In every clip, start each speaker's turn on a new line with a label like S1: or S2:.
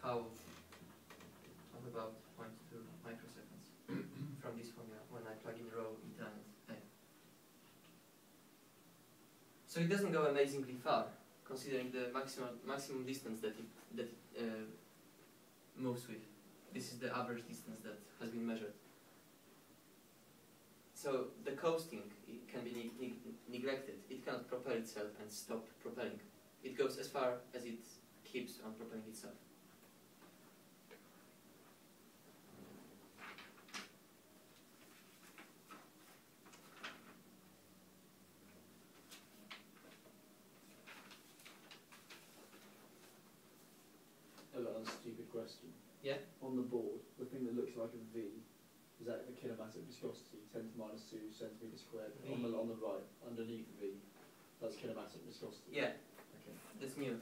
S1: half of about 0.2 microseconds from this formula when I plug in rho in element A. So it doesn't go amazingly far, considering the maximum distance that it moves with. This is the average distance that has been measured. So the coasting, it can be neglected. It cannot propel itself and stop propelling. It goes as far as it keeps on propelling itself.
S2: A stupid question.
S1: Yeah?
S2: On the board, the thing that looks like a V, is that the kinematic viscosity, 10 to minus 2 centimetres squared? On the right, underneath the V, that's kinematic viscosity?
S1: Yeah.
S2: Okay.
S1: That's mu.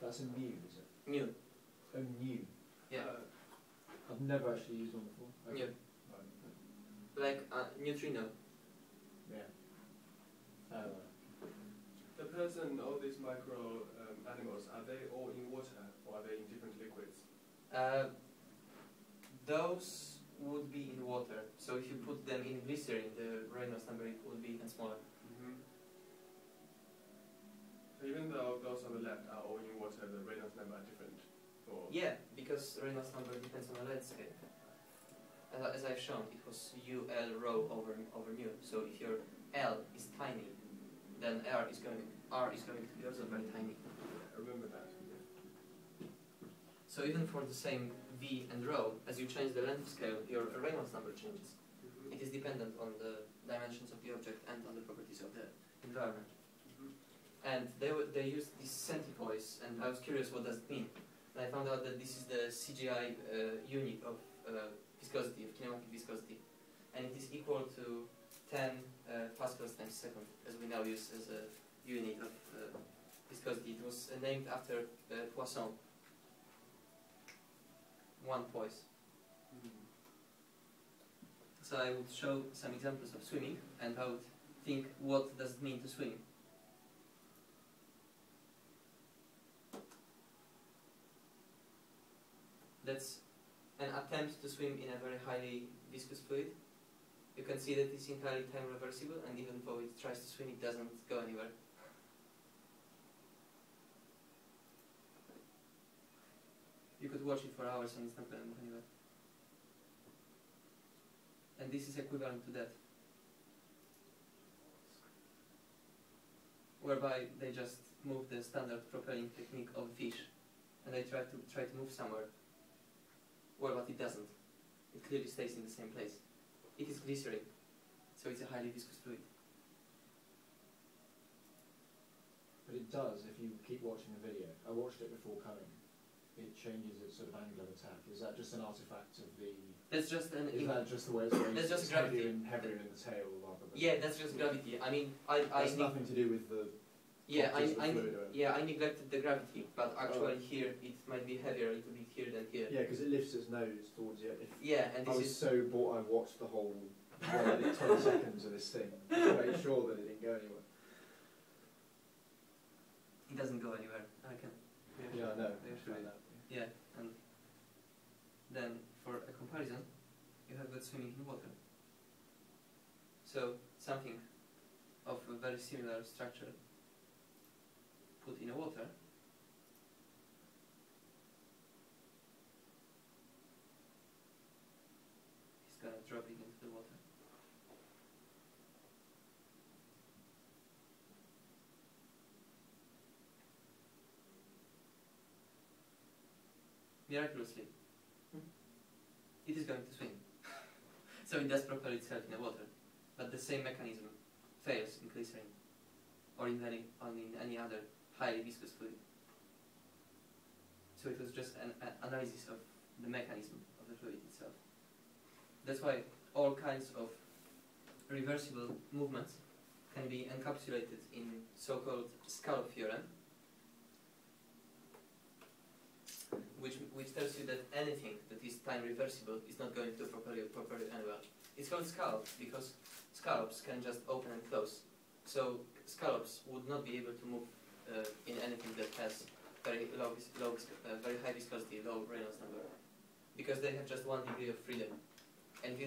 S2: That's a mu, is it?
S1: Mu.
S2: Oh, mu.
S1: Yeah.
S2: I've never actually used one before. Okay.
S1: Mu. Like neutrino.
S2: Yeah.
S3: The person, all these micro animals, are they all in water or are they in different liquids?
S1: Those would be in water. So if you put them in glycerin, the Reynolds number would be even smaller.
S3: So even though those on the left are all in water, the Reynolds number are different? Or
S1: Yeah, because Reynolds number depends on the length scale. As I've shown, it was UL rho over mu. So if your L is tiny, then R is going to be also very tiny.
S3: I remember that.
S1: So even for the same V and rho, as you change the length scale, your Reynolds number changes. It is dependent on the dimensions of the object and on the properties of the environment. And they used this centipoise, and I was curious what does it mean. And I found out that this is the CGI unit of viscosity, of kinematic viscosity, and it is equal to 10 pascals times second, as we now use as a unit of viscosity. It was named after Poisson. One poise. So I would show some examples of swimming, and I would think, what does it mean to swim? That's an attempt to swim in a very highly viscous fluid. You can see that it's entirely time reversible, and even though it tries to swim, it doesn't go anywhere. You could watch it for hours and it's not going to move anywhere. And this is equivalent to that. Whereby they just move the standard propelling technique of fish, and they try to move somewhere. Well, but it doesn't. It clearly stays in the same place. It is glycerin, so it's a highly viscous fluid.
S2: But it does if you keep watching the video. I watched it before coming. It changes its sort of angle of attack. Is that just an artifact of the...
S1: That's just an...
S2: Is that just the way it's going?
S1: That's just
S2: it's
S1: gravity.
S2: Heavier in the tail rather than...
S1: Yeah, that's just gravity. I mean,
S2: That's nothing to do with the...
S1: Yeah, I
S2: I
S1: neglected the gravity, but actually here it might be heavier a little bit here than here.
S2: Yeah, because it lifts its nose towards you.
S1: Yeah, and this
S2: I was
S1: is...
S2: so bored I watched the whole 20 seconds of this thing to make sure that it didn't go anywhere.
S1: It doesn't go anywhere. I can...
S2: Yeah, I know.
S1: Yeah, and then for a comparison, you have got swimming in water. So something of a very similar structure put in a water is going to drop it into the water. Miraculously, it is going to swim. So it does propel itself in the water, but the same mechanism fails in glycerin or in any other highly viscous fluid. So it was just an analysis of the mechanism of the fluid itself. That's why all kinds of reversible movements can be encapsulated in so-called scallop theorem, which tells you that anything that is time reversible is not going to propel you anywhere. It's called scallop because scallops can just open and close. So scallops would not be able to move in anything that has very high viscosity, low because they have just 1 degree of freedom. And